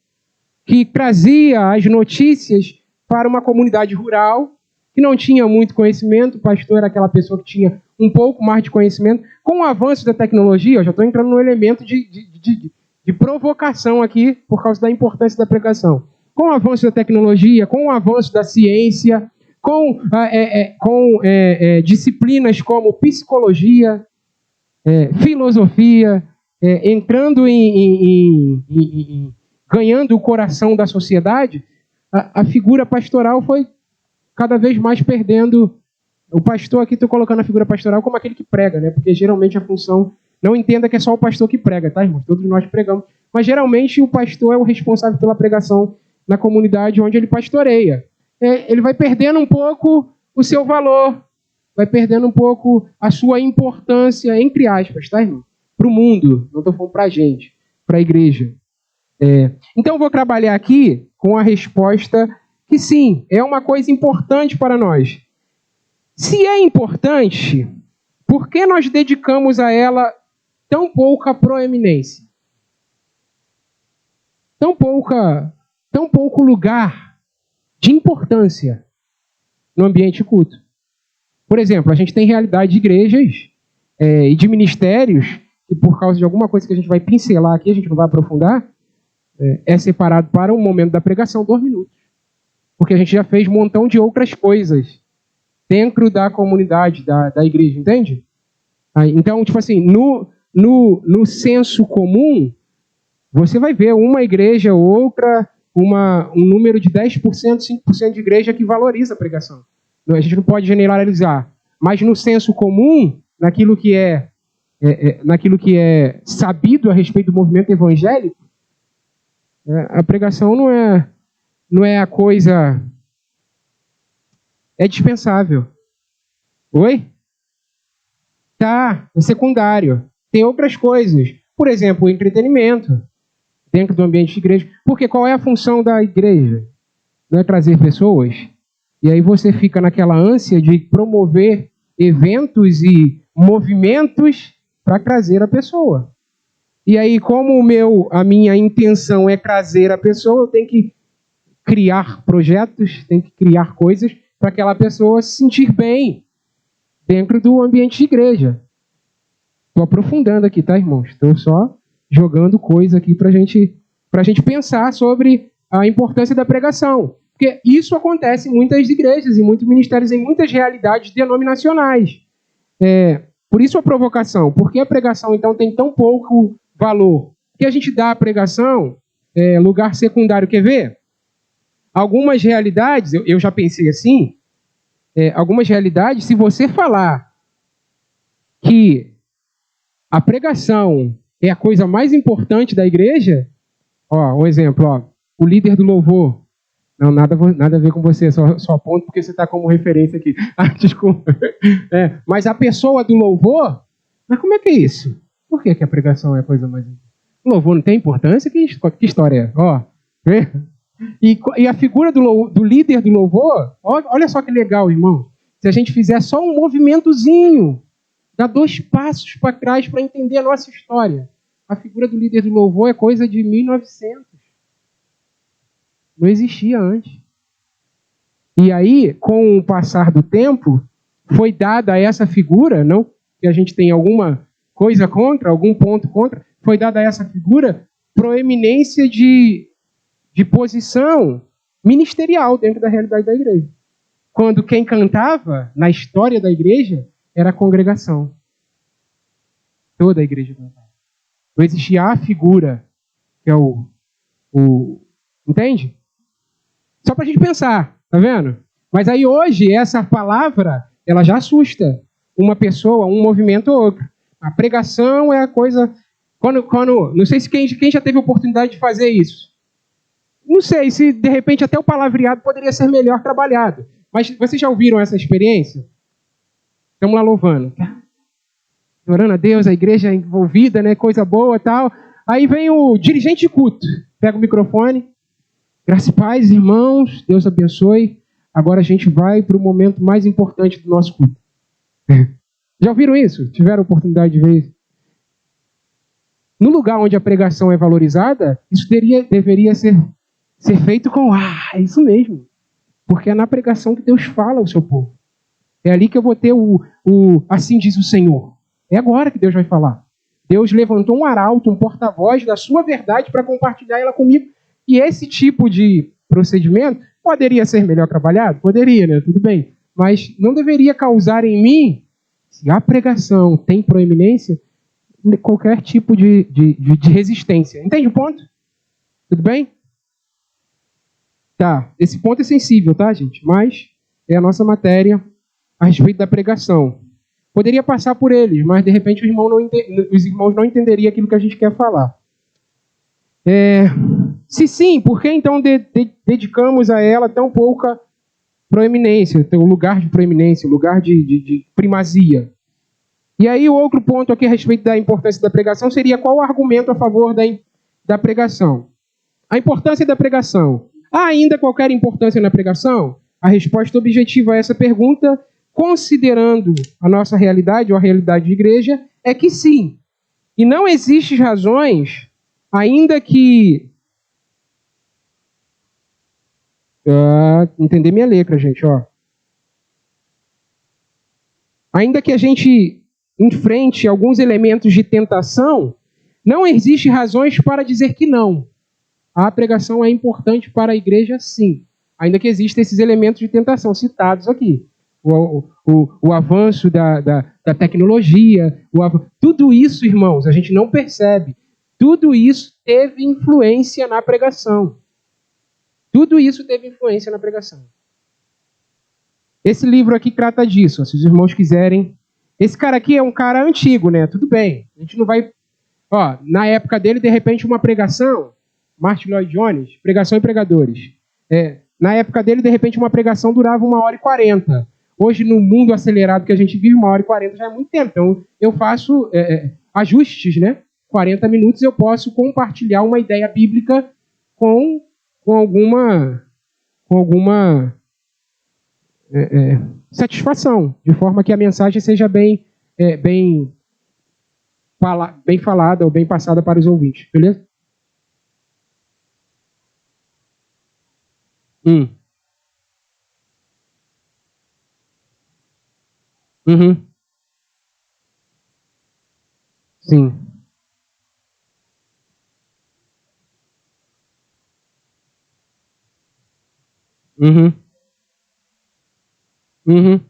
que trazia as notícias para uma comunidade rural que não tinha muito conhecimento. O pastor era aquela pessoa que tinha um pouco mais de conhecimento. Com o avanço da tecnologia, eu já estou entrando no elemento de provocação aqui por causa da importância da pregação. Com o avanço da tecnologia, com o avanço da ciência, com disciplinas como psicologia, filosofia, entrando ganhando o coração da sociedade, a figura pastoral foi cada vez mais perdendo. O pastor aqui, estou colocando a figura pastoral como aquele que prega, né? Porque geralmente a função, não entenda que é só o pastor que prega, tá, irmãos? Todos nós pregamos. Mas geralmente o pastor é o responsável pela pregação na comunidade onde ele pastoreia. Ele vai perdendo um pouco o seu valor, vai perdendo um pouco a sua importância, entre aspas, tá, irmão? Para o mundo, não estou falando para a gente, para a igreja. Então, eu vou trabalhar aqui com a resposta que sim, é uma coisa importante para nós. Se é importante, por que nós dedicamos a ela tão pouca proeminência? Tão pouco lugar de importância no ambiente culto. Por exemplo, a gente tem realidade de igrejas e de ministérios que, por causa de alguma coisa que a gente vai pincelar aqui, a gente não vai aprofundar, é separado para o momento da pregação 2 minutos. Porque a gente já fez um montão de outras coisas dentro da comunidade, da igreja, entende? Então, tipo assim, no senso comum, você vai ver uma igreja ou outra, um número de 10%, 5% de igreja que valoriza a pregação. A gente não pode generalizar. Mas no senso comum, naquilo que é sabido a respeito do movimento evangélico, a pregação não é a coisa... É dispensável. Oi? Tá, é secundário. Tem outras coisas. Por exemplo, o entretenimento dentro do ambiente de igreja. Porque qual é a função da igreja? Não é trazer pessoas? E aí você fica naquela ânsia de promover eventos e movimentos para trazer a pessoa. E aí, como a minha intenção é trazer a pessoa, eu tenho que criar projetos, tenho que criar coisas para aquela pessoa se sentir bem dentro do ambiente de igreja. Estou aprofundando aqui, tá, irmãos? Estou só jogando coisa aqui para a gente pensar sobre a importância da pregação. Porque isso acontece em muitas igrejas, em muitos ministérios, em muitas realidades denominacionais. Por isso a provocação. Por que a pregação, então, tem tão pouco valor? Porque a gente dá à pregação lugar secundário. Quer ver? Algumas realidades, eu já pensei assim, algumas realidades, se você falar que a pregação é a coisa mais importante da igreja, um exemplo, o líder do louvor, não, nada a ver com você, só aponto porque você está como referência aqui. Desculpa. Mas a pessoa do louvor, mas como é que é isso? Por que a pregação é a coisa mais importante? O louvor não tem importância? Que história é? E a figura do líder do louvor, olha só que legal, irmão. Se a gente fizer só um movimentozinho, dá 2 passos para trás para entender a nossa história. A figura do líder do louvor é coisa de 1900. Não existia antes. E aí, com o passar do tempo, foi dada a essa figura, não que a gente tenha alguma coisa contra, algum ponto contra, foi dada a essa figura proeminência de posição ministerial dentro da realidade da igreja. Quando quem cantava na história da igreja era a congregação. Toda a igreja cantava. Não existia a figura, que é o entende? Só para a gente pensar, tá vendo? Mas aí hoje, essa palavra, ela já assusta uma pessoa, um movimento ou outro. A pregação é a coisa... não sei se quem já teve a oportunidade de fazer isso. Não sei se, de repente, até o palavreado poderia ser melhor trabalhado. Mas vocês já ouviram essa experiência? Estamos lá louvando. Orando a Deus, a igreja envolvida, né? Coisa boa e tal. Aí vem o dirigente de culto. Pega o microfone. Graça e paz, irmãos. Deus abençoe. Agora a gente vai para o momento mais importante do nosso culto. Já ouviram isso? Tiveram a oportunidade de ver isso? No lugar onde a pregação é valorizada, isso deveria ser feito com é isso mesmo. Porque é na pregação que Deus fala ao seu povo. É ali que eu vou ter assim diz o Senhor. É agora que Deus vai falar. Deus levantou um arauto, um porta-voz da sua verdade para compartilhar ela comigo. E esse tipo de procedimento poderia ser melhor trabalhado? Poderia, né? Tudo bem. Mas não deveria causar em mim, se a pregação tem proeminência, qualquer tipo de resistência. Entende o ponto? Tudo bem? Tá. Esse ponto é sensível, tá, gente? Mas é a nossa matéria a respeito da pregação. Poderia passar por eles, mas de repente os irmãos não entenderiam aquilo que a gente quer falar. Se sim, por que então dedicamos a ela tão pouca proeminência, o lugar de proeminência, o lugar de primazia? E aí o outro ponto aqui a respeito da importância da pregação seria qual o argumento a favor da pregação? A importância da pregação. Há ainda qualquer importância na pregação? A resposta objetiva a essa pergunta, considerando a nossa realidade ou a realidade de igreja, é que sim. E não existem razões, ainda que... entender minha letra, gente, ó. Ainda que a gente enfrente alguns elementos de tentação, não existem razões para dizer que não. A pregação é importante para a igreja, sim. Ainda que existam esses elementos de tentação citados aqui. O avanço da tecnologia, tudo isso, irmãos, a gente não percebe. Tudo isso teve influência na pregação. Tudo isso teve influência na pregação. Esse livro aqui trata disso, se os irmãos quiserem. Esse cara aqui é um cara antigo, né? Tudo bem. A gente não vai... na época dele, de repente, uma pregação... Martin Lloyd Jones, pregação e pregadores. Na época dele, de repente, uma pregação durava 1h40. Hoje, no mundo acelerado que a gente vive, 1h40 já é muito tempo. Então, eu faço ajustes, né? 40 minutos eu posso compartilhar uma ideia bíblica com alguma satisfação, de forma que a mensagem seja bem falada ou bem passada para os ouvintes. Beleza? Uhum. Sim. Uhum. Uhum.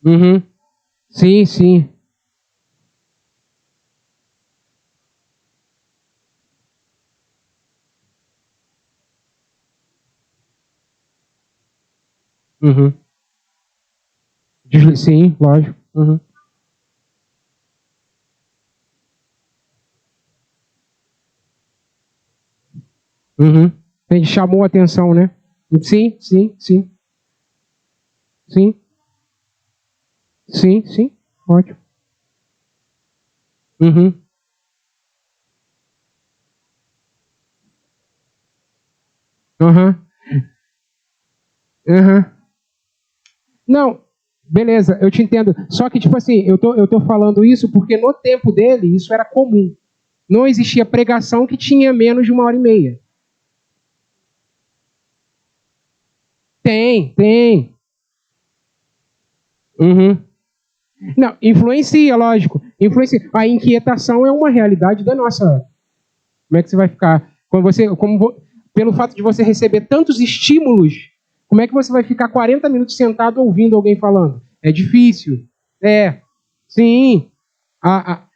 Uhum. Sim, sim. Uhum. Sim, lógico. Uhum. Uhum. Ele chamou a atenção, né? Sim, sim, sim. Sim, sim, sim. Ótimo. Uhum. Uhum. Uhum. Não, beleza, eu te entendo. Só que, tipo assim, eu tô falando isso porque no tempo dele isso era comum. Não existia pregação que tinha menos de 1h30. Tem. Uhum. Não, influencia, lógico. Influencia. A inquietação é uma realidade da nossa. Como é que você vai ficar? Pelo fato de você receber tantos estímulos, como é que você vai ficar 40 minutos sentado ouvindo alguém falando? É difícil. Sim.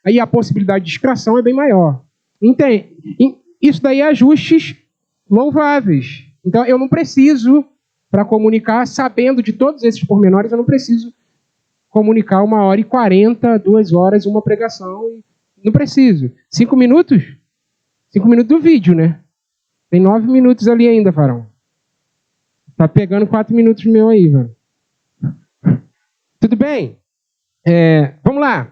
Aí a possibilidade de distração é bem maior. Entende? Isso daí é ajustes louváveis. Então, eu não preciso, para comunicar, sabendo de todos esses pormenores, eu não preciso comunicar 1h40, 2 horas, uma pregação. Não preciso. 5 minutos? 5 minutos do vídeo, né? Tem 9 minutos ali ainda, Farão. Tá pegando 4 minutos meu aí, velho. Tudo bem? Vamos lá.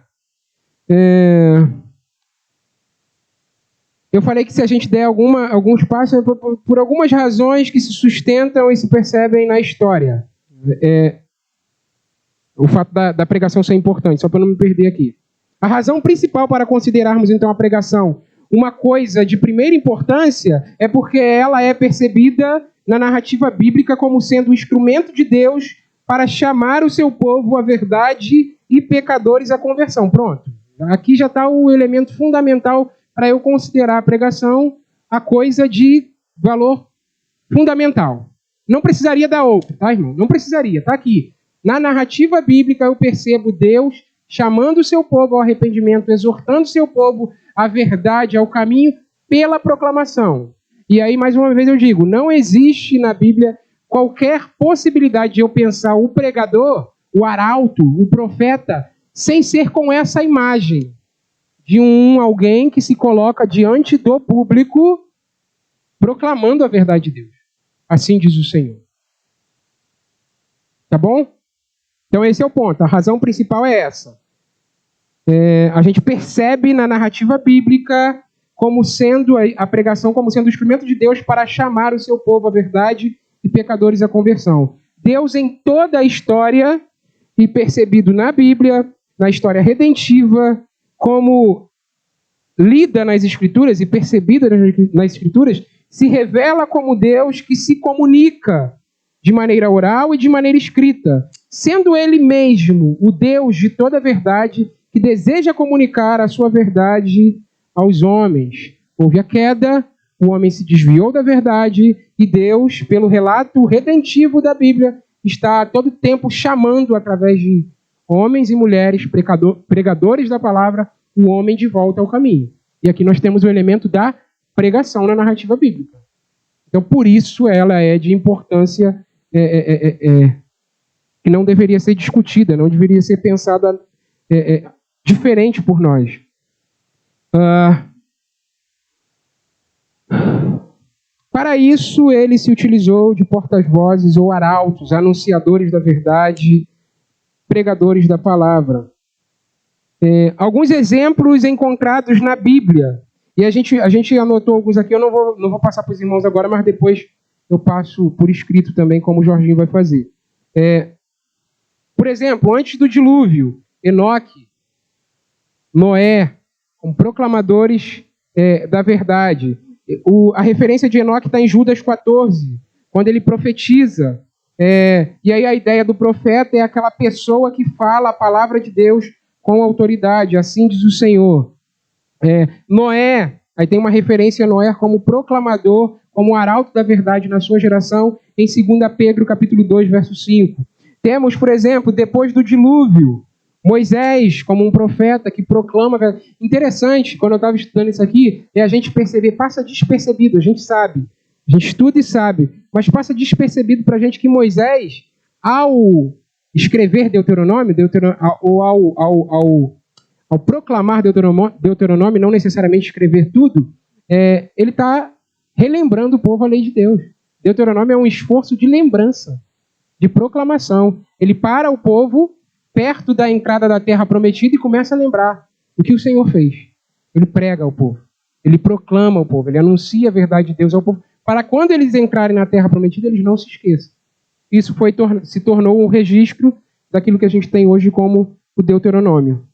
Eu falei que se a gente der alguns passos, por algumas razões que se sustentam e se percebem na história. O fato da pregação ser importante, só para não me perder aqui. A razão principal para considerarmos, então, a pregação uma coisa de primeira importância é porque ela é percebida na narrativa bíblica como sendo um instrumento de Deus para chamar o seu povo à verdade e pecadores à conversão. Pronto. Aqui já está o elemento fundamental para eu considerar a pregação a coisa de valor fundamental. Não precisaria dar outro, tá, irmão? Não precisaria, tá aqui. Na narrativa bíblica eu percebo Deus chamando o seu povo ao arrependimento, exortando o seu povo à verdade, ao caminho, pela proclamação. E aí, mais uma vez eu digo, não existe na Bíblia qualquer possibilidade de eu pensar o pregador, o arauto, o profeta, sem ser com essa imagem de alguém que se coloca diante do público proclamando a verdade de Deus. Assim diz o Senhor. Tá bom? Então esse é o ponto. A razão principal é essa. A gente percebe na narrativa bíblica como sendo a pregação como sendo o instrumento de Deus para chamar o seu povo à verdade e pecadores à conversão. Deus em toda a história, e percebido na Bíblia, na história redentiva, como lida nas Escrituras e percebida nas Escrituras, se revela como Deus que se comunica de maneira oral e de maneira escrita, sendo Ele mesmo o Deus de toda a verdade que deseja comunicar a sua verdade aos homens. Houve a queda, o homem se desviou da verdade e Deus, pelo relato redentivo da Bíblia, está a todo tempo chamando através de homens e mulheres, pregadores da palavra, o homem de volta ao caminho. E aqui nós temos o elemento da pregação na narrativa bíblica. Então, por isso ela é de importância que não deveria ser discutida, não deveria ser pensada diferente por nós. Para isso, ele se utilizou de porta-vozes ou arautos, anunciadores da verdade, pregadores da palavra. Alguns exemplos encontrados na Bíblia. E a gente anotou alguns aqui, eu não vou passar para os irmãos agora, mas depois eu passo por escrito também, como o Jorginho vai fazer. Por exemplo, antes do dilúvio, Enoque, Noé, como proclamadores da verdade. A referência de Enoque está em Judas 14, quando ele profetiza. E aí a ideia do profeta é aquela pessoa que fala a palavra de Deus com autoridade, assim diz o Senhor. Noé, aí tem uma referência a Noé como proclamador, como arauto da verdade na sua geração, em 2 Pedro capítulo 2, verso 5. Temos, por exemplo, depois do dilúvio, Moisés como um profeta que proclama... Interessante, quando eu estava estudando isso aqui, é a gente perceber, passa despercebido, a gente sabe, a gente estuda e sabe, mas passa despercebido para a gente que Moisés, ao escrever Deuteronômio, ou ao proclamar Deuteronômio, não necessariamente escrever tudo, ele está relembrando o povo a lei de Deus. Deuteronômio é um esforço de lembrança, de proclamação. Ele para o povo perto da entrada da terra prometida e começa a lembrar o que o Senhor fez. Ele prega ao povo, ele proclama ao povo, ele anuncia a verdade de Deus ao povo, para quando eles entrarem na terra prometida, eles não se esqueçam. Isso se tornou um registro daquilo que a gente tem hoje como o Deuteronômio.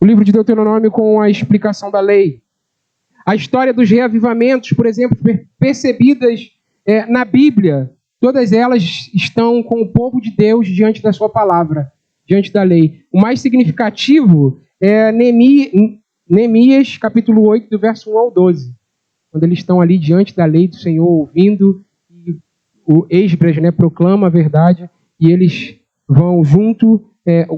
O livro de Deuteronômio com a explicação da lei. A história dos reavivamentos, por exemplo, percebidas na Bíblia, todas elas estão com o povo de Deus diante da sua palavra, diante da lei. O mais significativo é Neemias, capítulo 8, do verso 1 ao 12, quando eles estão ali diante da lei do Senhor, ouvindo, e o Esdras proclama a verdade, e eles vão junto,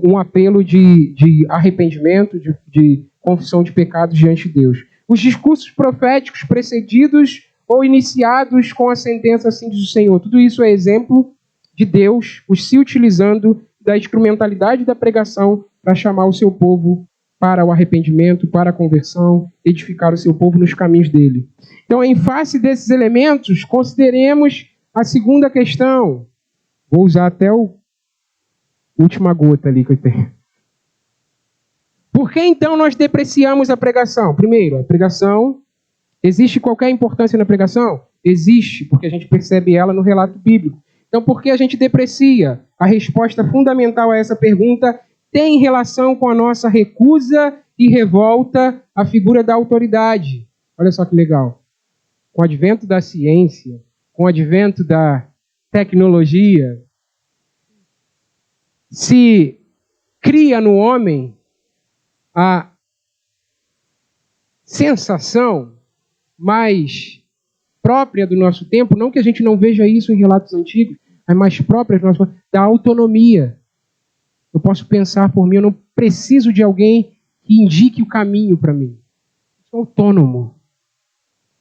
um apelo de arrependimento, de confissão de pecados diante de Deus. Os discursos proféticos precedidos ou iniciados com a sentença, assim diz o Senhor. Tudo isso é exemplo de Deus, se utilizando da instrumentalidade da pregação para chamar o seu povo para o arrependimento, para a conversão, edificar o seu povo nos caminhos dele. Então, em face desses elementos, consideremos a segunda questão. Vou usar até a última gota ali que eu tenho. Por que então nós depreciamos a pregação? Primeiro, a pregação, existe qualquer importância na pregação? Existe, porque a gente percebe ela no relato bíblico. Então, por que a gente deprecia? A resposta fundamental a essa pergunta tem relação com a nossa recusa e revolta à figura da autoridade. Olha só que legal. Com o advento da ciência, com o advento da tecnologia, se cria no homem a sensação mais própria do nosso tempo, não que a gente não veja isso em relatos antigos, mas mais própria do nosso, da autonomia. Eu posso pensar por mim, eu não preciso de alguém que indique o caminho para mim. Eu sou autônomo.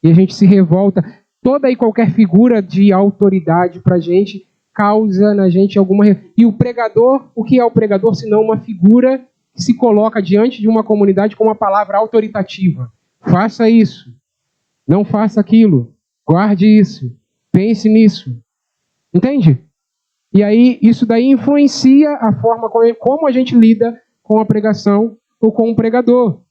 E a gente se revolta. Toda e qualquer figura de autoridade para a gente causa na gente alguma... E o pregador, o que é o pregador senão uma figura que se coloca diante de uma comunidade com uma palavra autoritativa? Faça isso. Não faça aquilo. Guarde isso. Pense nisso. Entende? E aí, isso daí influencia a forma como a gente lida com a pregação ou com o pregador.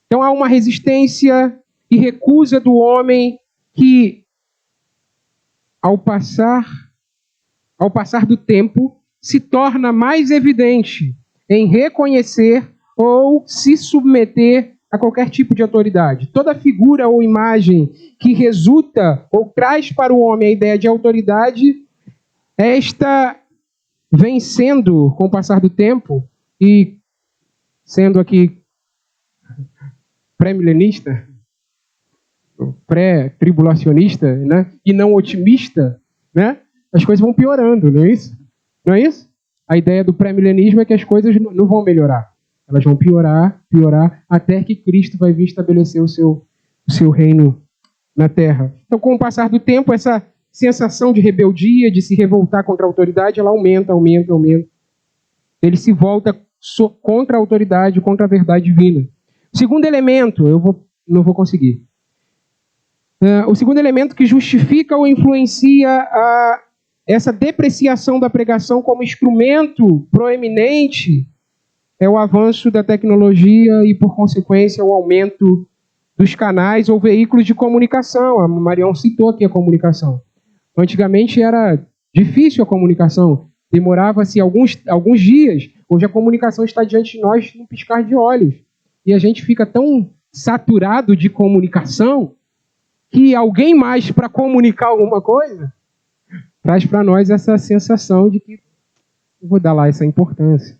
Então, há uma resistência e recusa do homem que, ao passar do tempo, se torna mais evidente em reconhecer ou se submeter a qualquer tipo de autoridade. Toda figura ou imagem que resulta ou traz para o homem a ideia de autoridade, esta vem sendo, com o passar do tempo, e sendo aqui pré-milenista, pré-tribulacionista, né, e não otimista, né, as coisas vão piorando, não é isso? Não é isso? A ideia do pré-milenismo é que as coisas não vão melhorar. Elas vão piorar, até que Cristo vai vir estabelecer o seu reino na terra. Então, com o passar do tempo, essa sensação de rebeldia, de se revoltar contra a autoridade, ela aumenta. Ele se volta contra a autoridade, contra a verdade divina. O segundo elemento, não vou conseguir. O segundo elemento que justifica ou influencia essa depreciação da pregação como instrumento proeminente é o avanço da tecnologia e, por consequência, o aumento dos canais ou veículos de comunicação. A Marião citou aqui a comunicação. Antigamente era difícil a comunicação, demorava-se alguns dias. Hoje a comunicação está diante de nós num piscar de olhos. E a gente fica tão saturado de comunicação que alguém mais para comunicar alguma coisa traz para nós essa sensação de que eu vou dar lá essa importância.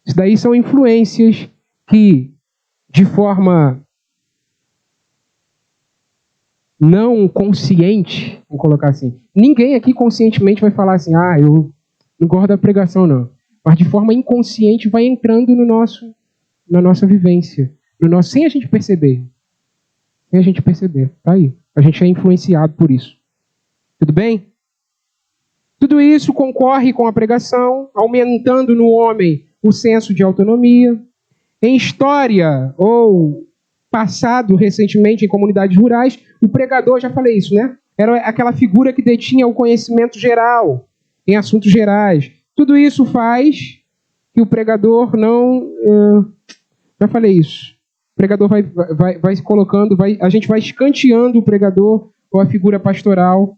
Isso daí são influências que, de forma não consciente, vamos colocar assim, ninguém aqui conscientemente vai falar assim, eu não gosto da pregação, não. Mas de forma inconsciente vai entrando na nossa vivência, sem a gente perceber. Sem a gente perceber, tá aí. A gente é influenciado por isso. Tudo bem? Tudo isso concorre com a pregação, aumentando no homem o senso de autonomia. Em história, ou passado recentemente em comunidades rurais, o pregador, já falei isso, né? Era aquela figura que detinha o conhecimento geral, em assuntos gerais. Tudo isso faz que o pregador não... já falei isso. O pregador vai se colocando, a gente vai escanteando o pregador ou a figura pastoral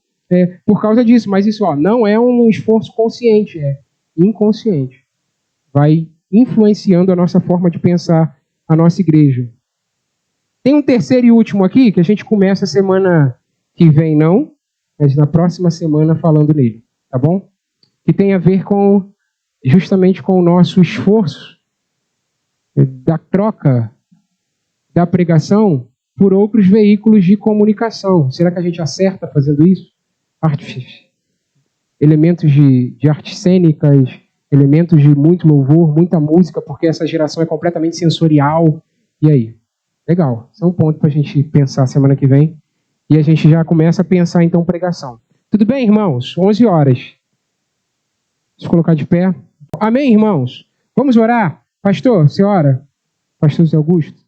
por causa disso. Mas isso não é um esforço consciente, é inconsciente. Vai influenciando a nossa forma de pensar a nossa igreja. Tem um terceiro e último aqui, que a gente começa a semana que vem, não, mas na próxima semana falando nele, tá bom? Que tem a ver justamente com o nosso esforço da troca da pregação por outros veículos de comunicação. Será que a gente acerta fazendo isso? Elementos de artes cênicas, elementos de muito louvor, muita música, porque essa geração é completamente sensorial. E aí? Legal. Isso é um ponto para a gente pensar semana que vem. E a gente já começa a pensar, então, pregação. Tudo bem, irmãos? 11 horas. Vamos colocar de pé. Amém, irmãos? Vamos orar? Pastor, você ora? Pastor Zé Augusto?